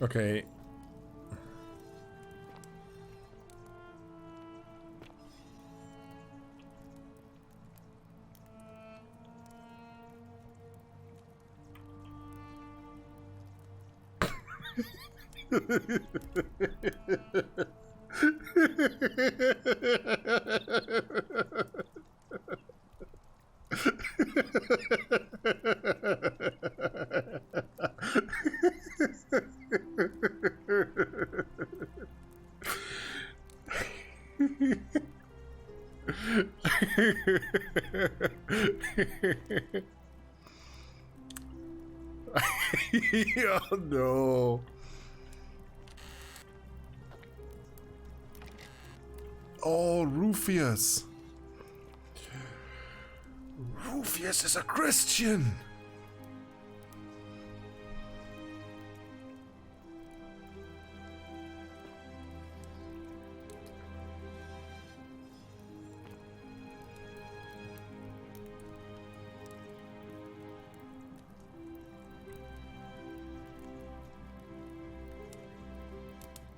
Okay. Oh no. Oh, Rufius. Rufius is a Christian.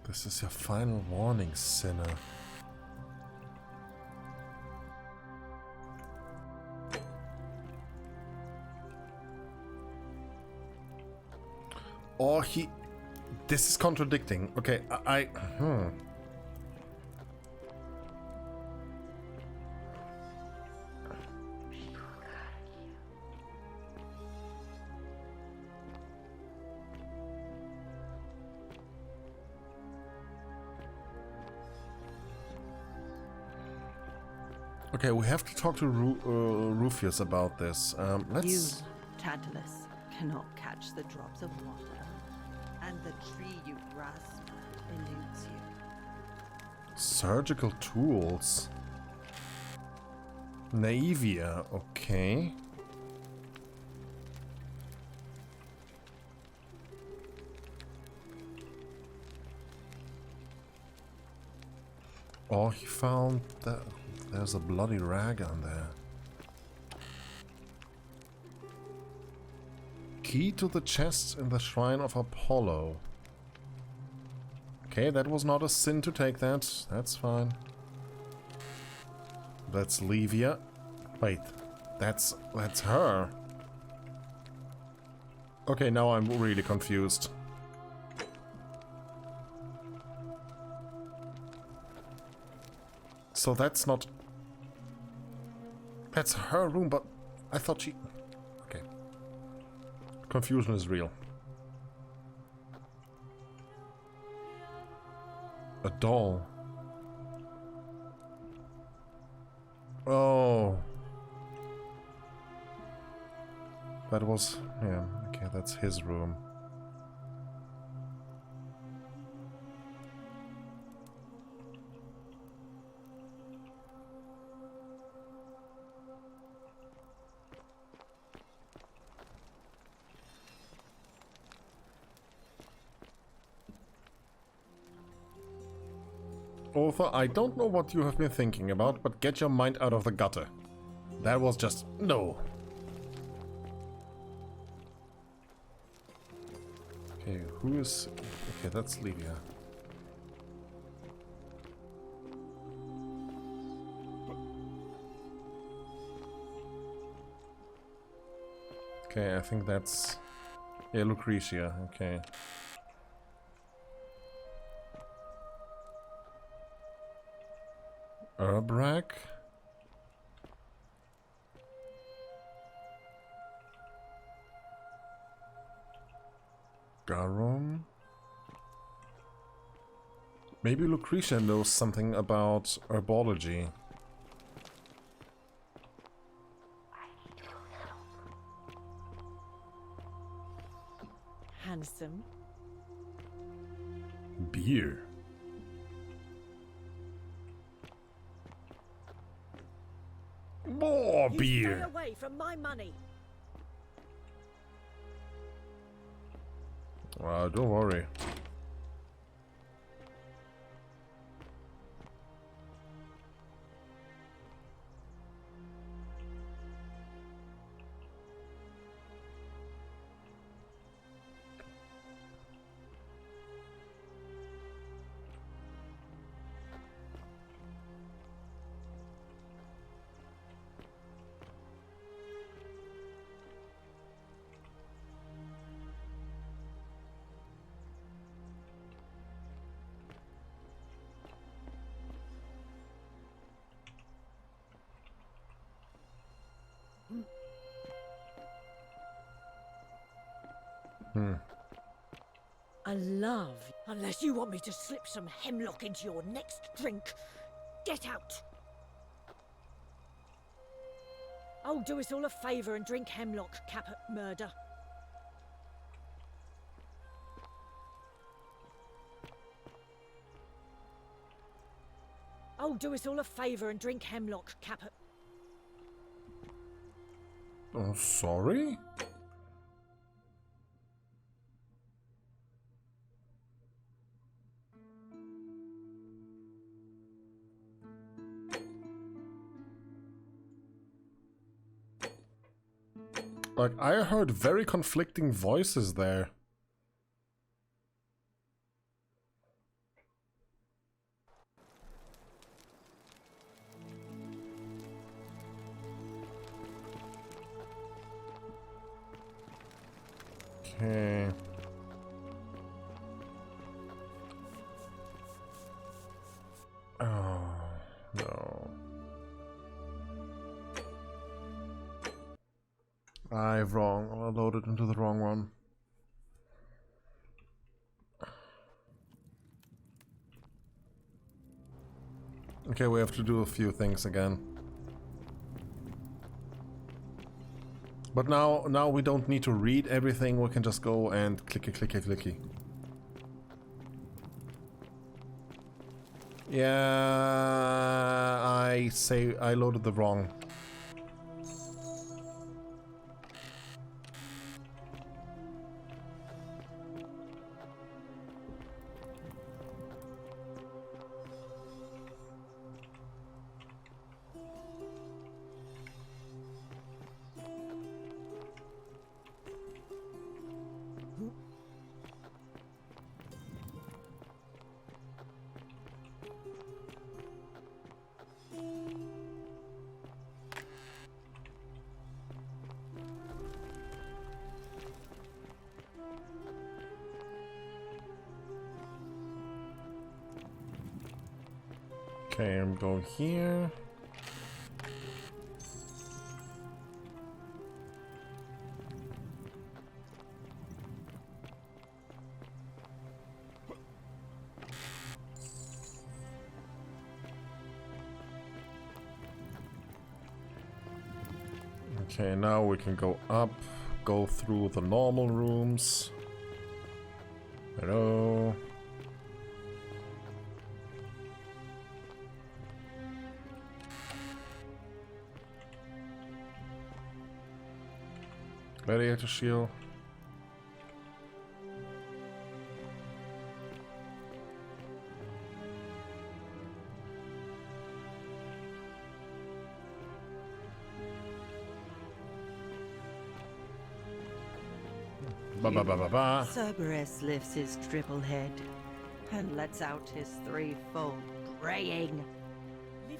This is your final warning, sinner. Or he... This is contradicting. Okay, Okay, we have to talk to Rufius about this. Let's... You, Tantalus, cannot catch the drops of water, and the tree you grasp eludes you. Surgical tools. Naevia, okay. Oh, he found that there's a bloody rag on there. Key to the chest in the shrine of Apollo. Okay, that was not a sin to take that. That's fine. That's Levia. Wait, that's her. Okay, now I'm really confused. So that's not... That's her room, but I thought she... Okay. Confusion is real. A doll. Oh. That was... Yeah, okay, that's his room. Author, I don't know what you have been thinking about, but get your mind out of the gutter. That was just... no. Okay, who is... Okay, that's Livia. Okay, I think that's... Yeah, Lucretia, okay. Urbrak? Garum? Maybe Lucretia knows something about herbology. Handsome. Beer. More beer. Stay away from my money. Don't worry. I love. Unless you want me to slip some hemlock into your next drink. Get out! Oh, do us all a favour and drink hemlock, Caput Murder. Oh, do us all a favour and drink hemlock, Caput. Oh, sorry? Like, I heard very conflicting voices there. Okay. Oh, no. I've wrong. I loaded into the wrong one. Okay, we have to do a few things again. But now we don't need to read everything. We can just go and clicky. Yeah, I loaded the wrong. Okay, I'm going here. Okay, now we can go up, go through the normal rooms. Hello. Gladiator shield. Cerberus lifts his triple head and lets out his threefold braying. Livia,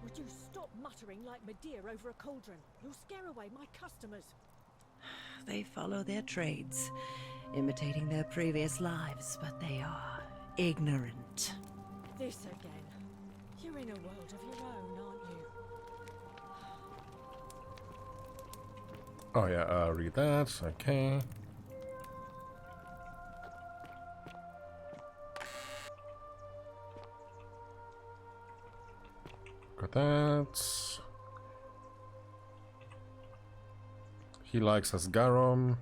would you stop muttering like Medea over a cauldron? You'll scare away my customers. They follow their trades, imitating their previous lives, but they are ignorant. This again. You're in a world of your own, aren't you? Oh yeah, read that. Okay. Got that. He likes his garum.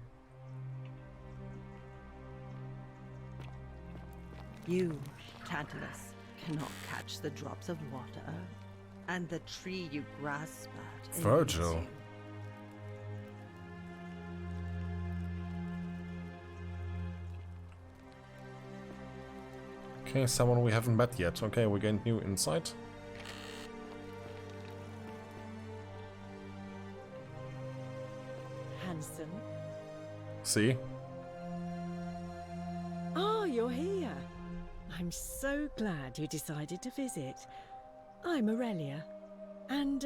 You, Tantalus, cannot catch the drops of water, and the tree you grasp at eludes Virgil. you. Okay, someone we haven't met yet. Okay, we gained new insight. Handsome. See? Ah, you're here. I'm so glad you decided to visit. I'm Aurelia, and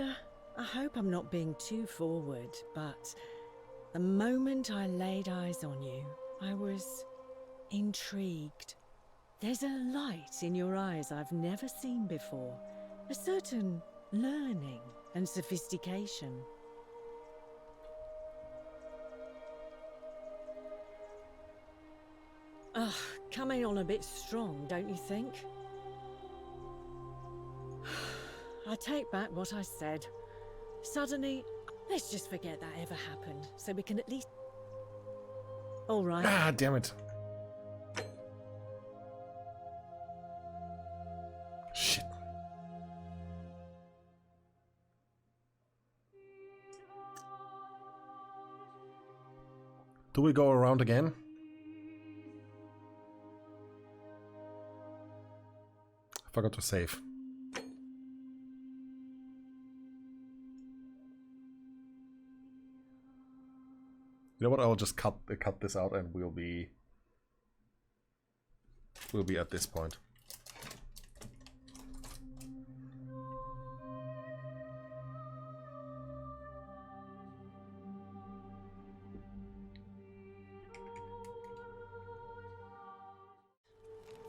I hope I'm not being too forward, but the moment I laid eyes on you, I was intrigued. There's a light in your eyes I've never seen before, a certain learning and sophistication. Ugh, coming on a bit strong, don't you think? I take back what I said. Suddenly, let's just forget that ever happened, so we can at least... All right. Ah, damn it. Shit. Do we go around again? I forgot to save. You know what? I'll just cut this out, and we'll be at this point.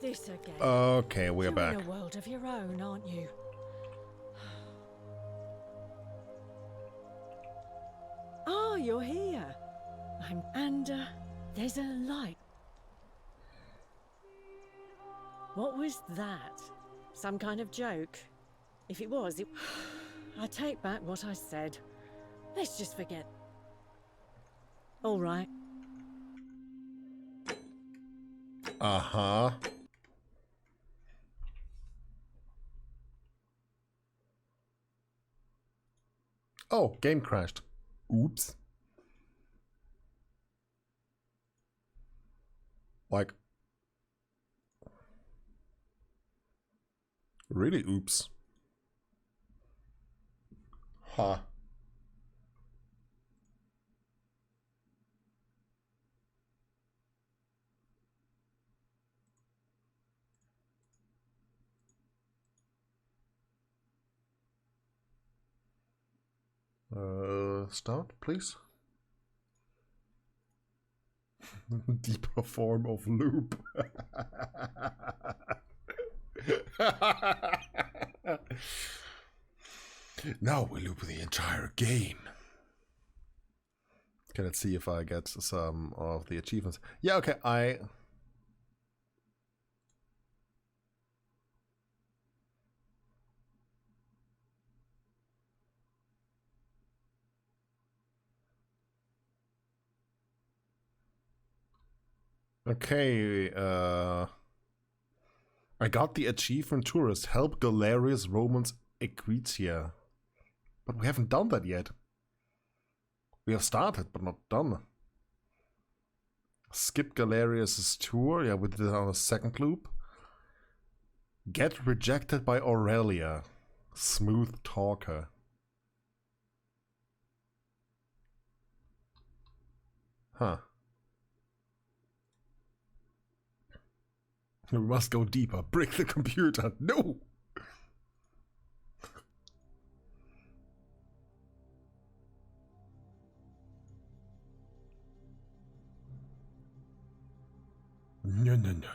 This again. Okay, we're You're back. in a world of your own, aren't you? Oh, you're here. There's a light. What was that? Some kind of joke? If it was, I take back what I said. Let's just forget. All right. Uh-huh. Oh, game crashed. Oops. Like, really oops. Huh. Start, please. Deeper form of loop. Now we loop the entire game. Okay, let's see if I get some of the achievements. Yeah, okay, Okay, I got the achievement tourist. Help Gallerius Romans Equitia. But we haven't done that yet. We have started, but not done. Skip Gallerius' tour. Yeah, we did it on a second loop. Get rejected by Aurelia. Smooth talker. Huh. We must go deeper. Break the computer. No! No, no, no.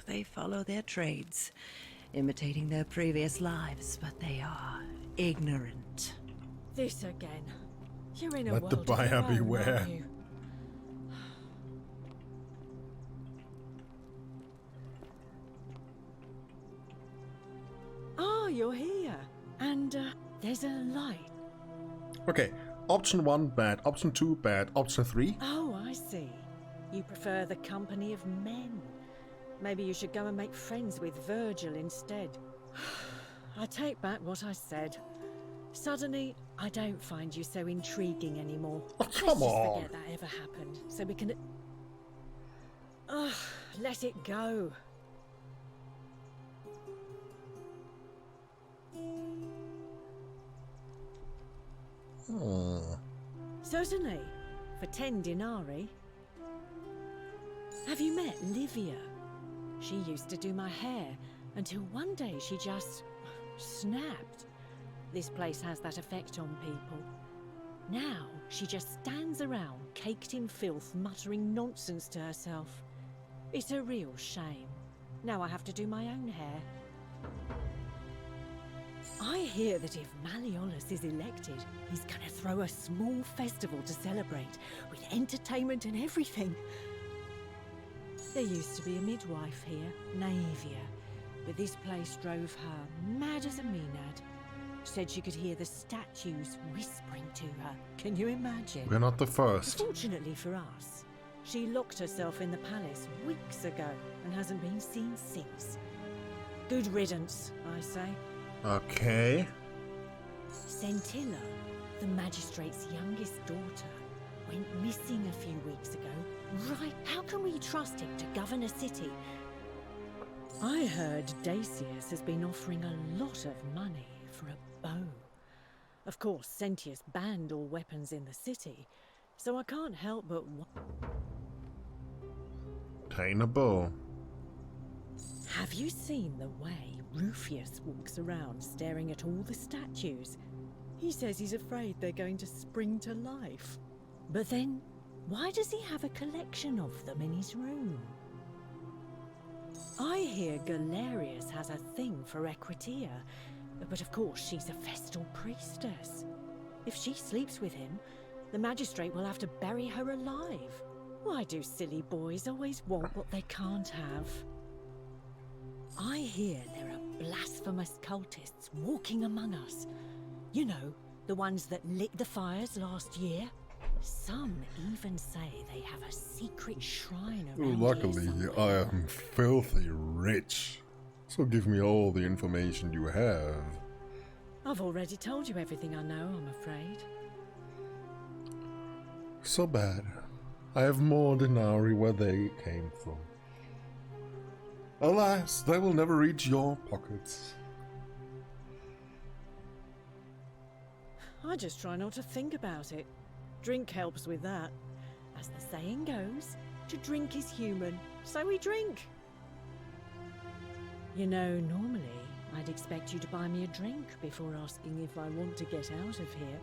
They follow their trades, imitating their previous lives, but they are ignorant. This again. You're in a Let world the of your buyer own, beware. aren't you? Oh, you're here. There's a light. Okay, option 1 bad, option 2 bad, option 3. Oh, I see. You prefer the company of men. Maybe you should go and make friends with Virgil instead. I take back what I said. Suddenly, I don't find you so intriguing anymore. Oh, come Let's just on. forget that ever happened, so we can... Ugh, let it go. Certainly, for 10 denarii. Have you met Livia? She used to do my hair, until one day she just snapped. This place has that effect on people. Now she just stands around, caked in filth, muttering nonsense to herself. It's a real shame. Now I have to do my own hair. I hear that if Malleolus is elected, he's gonna throw a small festival to celebrate, with entertainment and everything. There used to be a midwife here, Naevia, but this place drove her mad as a maenad. Said she could hear the statues whispering to her. Can you imagine? We're not the first. Fortunately for us, she locked herself in the palace weeks ago and hasn't been seen since. Good riddance, I say. Okay. Centilla, the magistrate's youngest daughter, went missing a few weeks ago. Right, how can we trust him to govern a city? I heard Dacius has been offering a lot of money for a bow. Of course, Sentius banned all weapons in the city, so I can't help but... Obtain a bow. Have you seen the way Rufius walks around staring at all the statues? He says he's afraid they're going to spring to life. But then, why does he have a collection of them in his room? I hear Gallerius has a thing for Equitia, but of course she's a Vestal priestess. If she sleeps with him, the magistrate will have to bury her alive. Why do silly boys always want what they can't have? I hear there are blasphemous cultists walking among us. You know, the ones that lit the fires last year? Some even say they have a secret shrine around Luckily, here I somewhere. am filthy rich. So give me all the information you have. I've already told you everything I know, I'm afraid. So bad. I have more denarii where they came from. Alas, they will never reach your pockets. I just try not to think about it. Drink helps with that. As the saying goes, to drink is human, so we drink. You know, normally I'd expect you to buy me a drink before asking if I want to get out of here.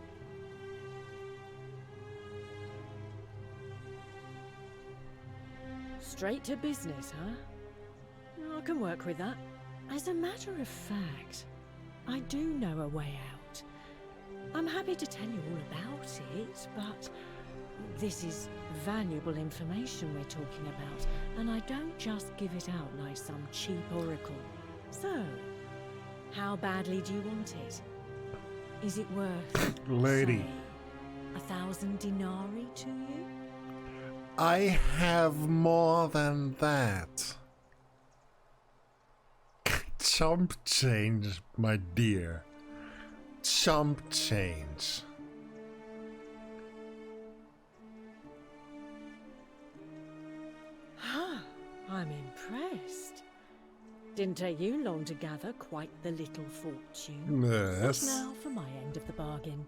Straight to business, huh? I can work with that. As a matter of fact, I do know a way out. I'm happy to tell you all about it, but this is valuable information we're talking about, and I don't just give it out like some cheap oracle. So, how badly do you want it? Is it worth, Lady. say, 1,000 denarii to you? I have more than that. Chump change, my dear. Chump change. I'm impressed. Didn't take you long to gather quite the little fortune. Yes. Now for my end of the bargain.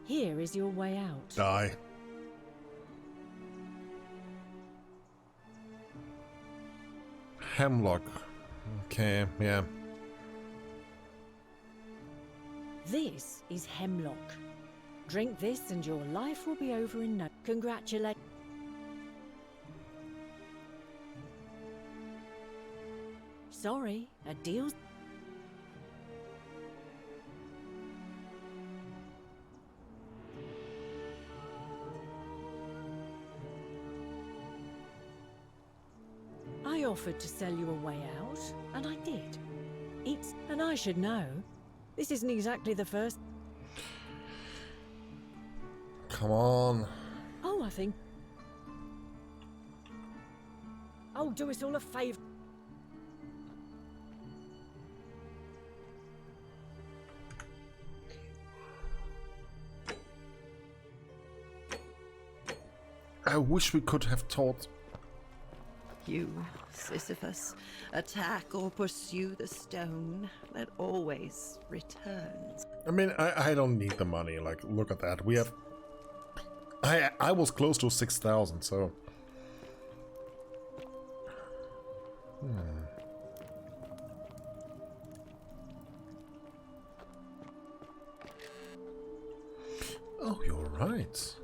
Here is your way out. Die. Hemlock. Okay, yeah. This is hemlock. Drink this and your life will be over in no... Congratulations. Sorry, a deal's... I offered to sell you a way out, and I did. It's... and I should know. This isn't exactly the first... Come on. Oh, I think... Oh, do us all a favour. I wish we could have taught. You, Sisyphus, attack or pursue the stone that always returns. I mean, I don't need the money. Like, look at that. We have. I was close to 6,000, so. Oh, you're Alright.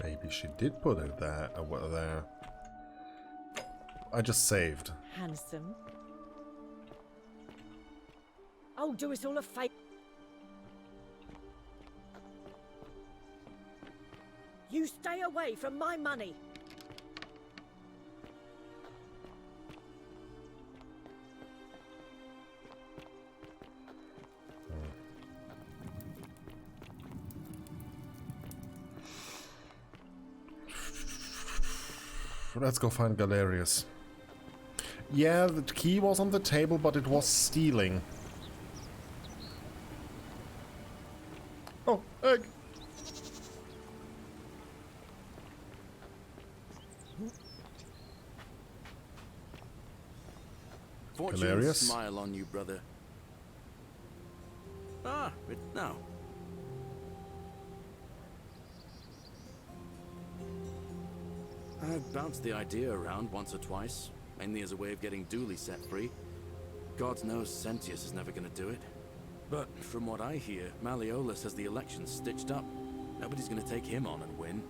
Maybe she did put it there. There. I just saved. Handsome. Oh, do us all a favour. You stay away from my money. Let's go find Gallerius. Yeah, the key was on the table, but it was stealing. Oh, egg! Fortune Gallerius? Smile on you, brother. Ah, but now. I've bounced the idea around once or twice, mainly as a way of getting Dooley set free. God knows Sentius is never going to do it. But from what I hear, Malleolus has the election stitched up. Nobody's going to take him on and win.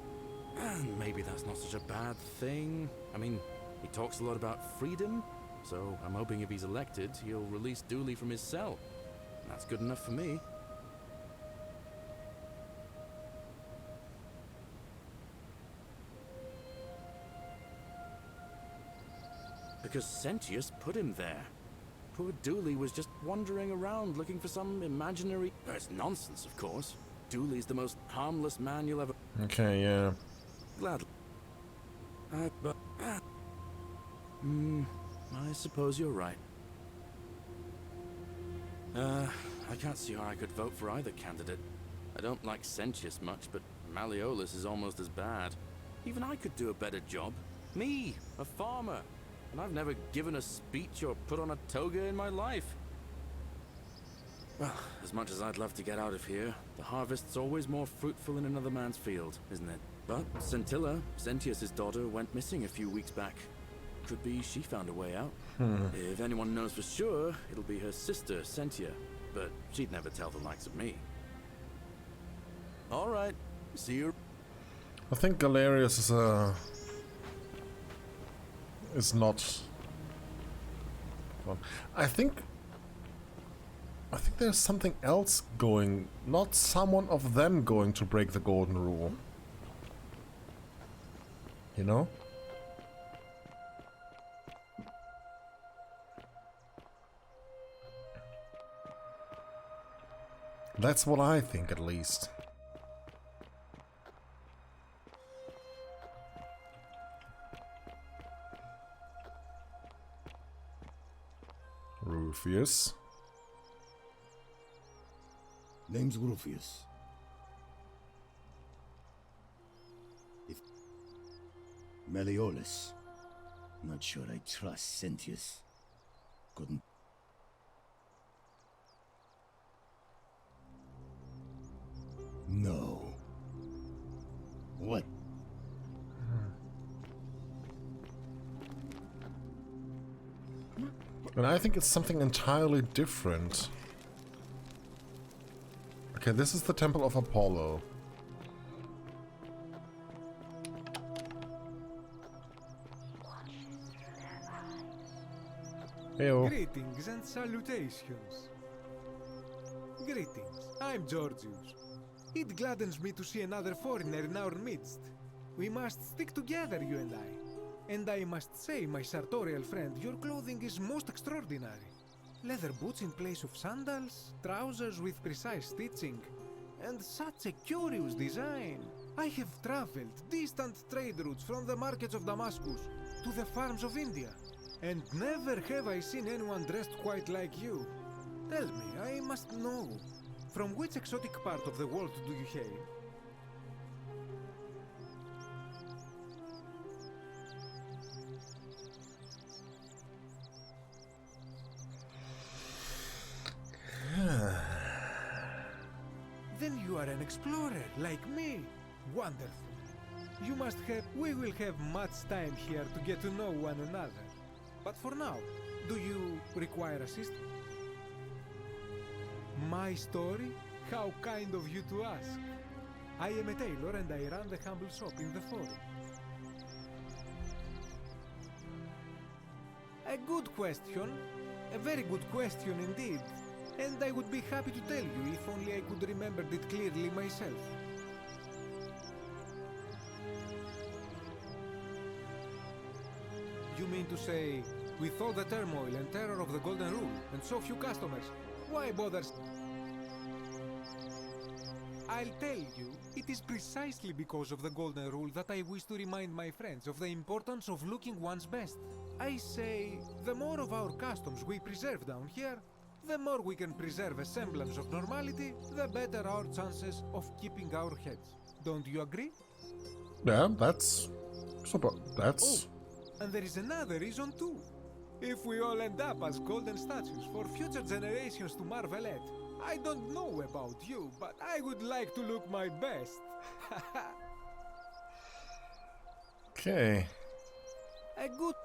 And maybe that's not such a bad thing. I mean, he talks a lot about freedom, so I'm hoping if he's elected, he'll release Dooley from his cell. That's good enough for me. Because Sentius put him there. Poor Dooley was just wandering around looking for some imaginary... It's nonsense, of course. Dooley's the most harmless man you'll ever... Okay, yeah. Gladly. But... I suppose you're right. I can't see how I could vote for either candidate. I don't like Sentius much, but Malleolus is almost as bad. Even I could do a better job. Me, a farmer. And I've never given a speech or put on a toga in my life. Well, as much as I'd love to get out of here, the harvest's always more fruitful in another man's field, isn't it? But Scintilla, Sentius's daughter, went missing a few weeks back. Could be she found a way out. If anyone knows for sure, it'll be her sister, Sentia. But she'd never tell the likes of me. All right, see you. I think Gallerius is not... Well, I think there's something else going. Not someone of them going to break the golden rule. You know? That's what I think, at least. Rufius. Name's Rufius. If Malleolus, not sure I trust Sentius. Couldn't. No. What? And I think it's something entirely different. Okay, this is the Temple of Apollo. Heyo. Greetings and salutations. Greetings, I'm Georgius. It gladdens me to see another foreigner in our midst. We must stick together, you and I. And I must say, my sartorial friend, your clothing is most extraordinary. Leather boots in place of sandals, trousers with precise stitching, and such a curious design. I have traveled distant trade routes from the markets of Damascus to the farms of India, and never have I seen anyone dressed quite like you. Tell me, I must know, from which exotic part of the world do you hail? Then you are an explorer, like me. Wonderful. You must have... We will have much time here to get to know one another. But for now, do you require assistance? My story How kind of you to ask. I am a tailor and I run the humble shop in the forum. A good question. A very good question indeed. And I would be happy to tell you if only I could remember it clearly myself. You mean to say, with all the turmoil and terror of the Golden Rule, and so few customers, why bother? I'll tell you, it is precisely because of the Golden Rule that I wish to remind my friends of the importance of looking one's best. I say, the more of our customs we preserve down here, the more we can preserve a semblance of normality, the better our chances of keeping our heads. Don't you agree? Yeah, that's... That's... And there is another reason too. If we all end up as golden statues for future generations to marvel at, I don't know about you, but I would like to look my best. Okay. A good...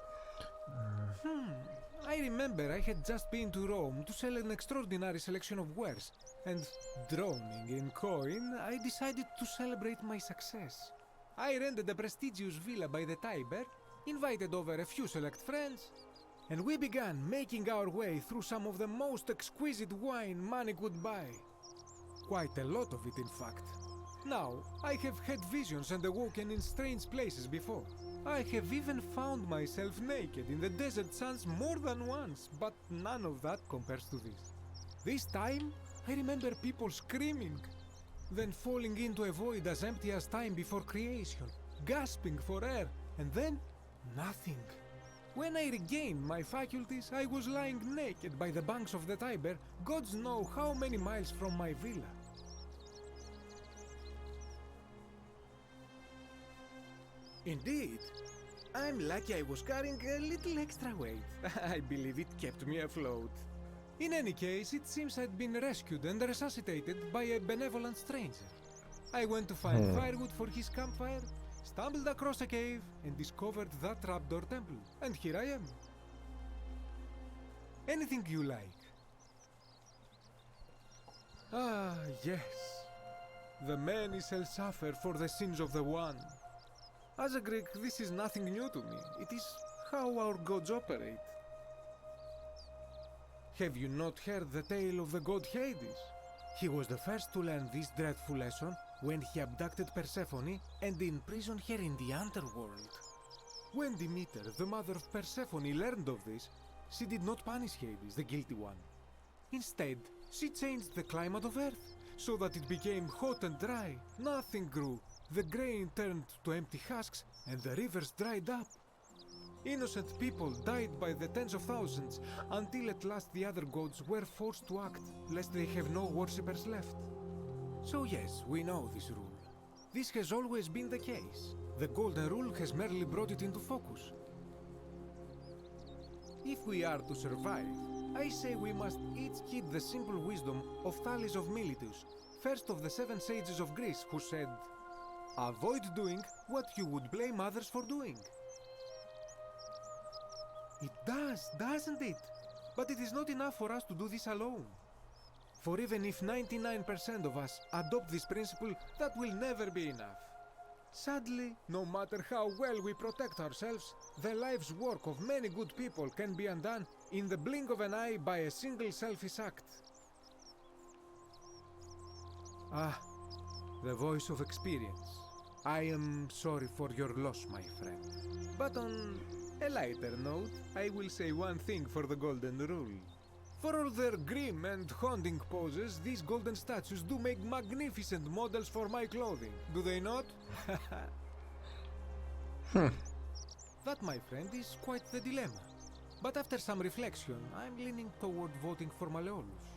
I remember I had just been to Rome to sell an extraordinary selection of wares, and drowning in coin, I decided to celebrate my success. I rented a prestigious villa by the Tiber, invited over a few select friends, and we began making our way through some of the most exquisite wine money could buy. Quite a lot of it, in fact. Now, I have had visions and awoken in strange places before. I have even found myself naked in the desert sands more than once, but none of that compares to this. This time, I remember people screaming, then falling into a void as empty as time before creation, gasping for air, and then nothing. When I regained my faculties, I was lying naked by the banks of the Tiber, gods know how many miles from my villa. Indeed. I'm lucky I was carrying a little extra weight. I believe it kept me afloat. In any case, it seems I'd been rescued and resuscitated by a benevolent stranger. I went to find firewood for his campfire, stumbled across a cave, and discovered that trapdoor temple. And here I am. Anything you like. Ah, yes. The many shall suffer for the sins of the one. As a Greek, this is nothing new to me. It is how our gods operate. Have you not heard the tale of the god Hades? He was the first to learn this dreadful lesson when he abducted Persephone and imprisoned her in the underworld. When Demeter, the mother of Persephone, learned of this, she did not punish Hades, the guilty one. Instead, she changed the climate of Earth so that it became hot and dry. Nothing grew. The grain turned to empty husks and the rivers dried up. Innocent people died by the tens of thousands until at last the other gods were forced to act lest they have no worshippers left. So yes, we know this rule. This has always been the case. The Golden Rule has merely brought it into focus. If we are to survive, I say we must each heed the simple wisdom of Thales of Miletus, first of the 7 sages of Greece, who said, "Avoid doing what you would blame others for doing." It does, doesn't it? But it is not enough for us to do this alone. For even if 99% of us adopt this principle, that will never be enough. Sadly, no matter how well we protect ourselves, the life's work of many good people can be undone in the blink of an eye by a single selfish act. Ah, the voice of experience. I am sorry for your loss, my friend. But on a lighter note, I will say one thing for the Golden Rule. For all their grim and haunting poses, these golden statues do make magnificent models for my clothing, do they not? That, my friend, is quite the dilemma. But after some reflection, I'm leaning toward voting for Malleolus.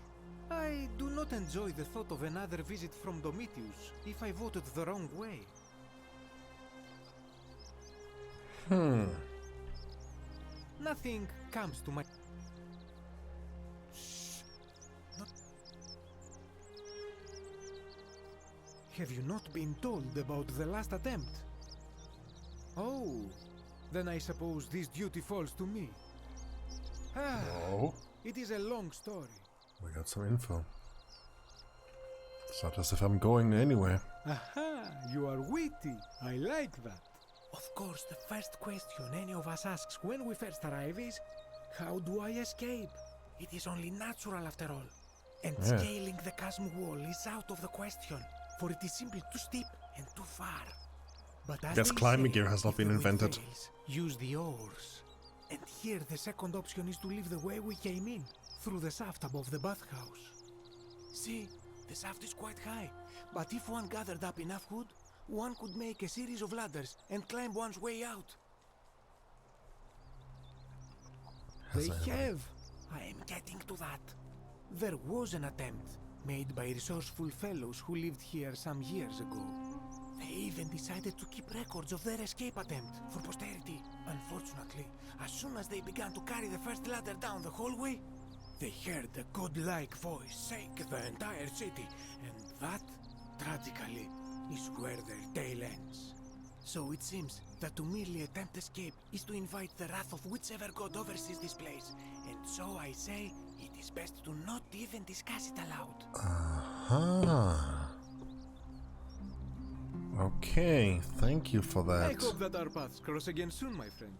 I do not enjoy the thought of another visit from Domitius if I voted the wrong way. Nothing comes to my... Shh. Not... Have you not been told about the last attempt? Oh, then I suppose this duty falls to me. Ah, No. it is a long story. We got some info. It's not as if I'm going anywhere. Aha, you are witty. I like that. Of course, the first question any of us asks when we first arrive is, how do I escape? It is only natural after all. And scaling the chasm wall is out of the question, for it is simply too steep and too far. But as Guess they climbing say, gear has not if been the wind invented. fails, use the oars. And here the second option is to leave the way we came in, through the shaft above the bathhouse. See, the shaft is quite high, but if one gathered up enough wood, one could make a series of ladders and climb one's way out. They have. I am getting to that. There was an attempt, made by resourceful fellows who lived here some years ago. They even decided to keep records of their escape attempt for posterity. Unfortunately, as soon as they began to carry the first ladder down the hallway, they heard a godlike voice shake the entire city, and that, tragically, is where their tale ends. So it seems that to merely attempt escape is to invite the wrath of whichever god oversees this place, and so I say it is best to not even discuss it aloud. Aha. Okay, thank you for that. I hope that our paths cross again soon, my friend.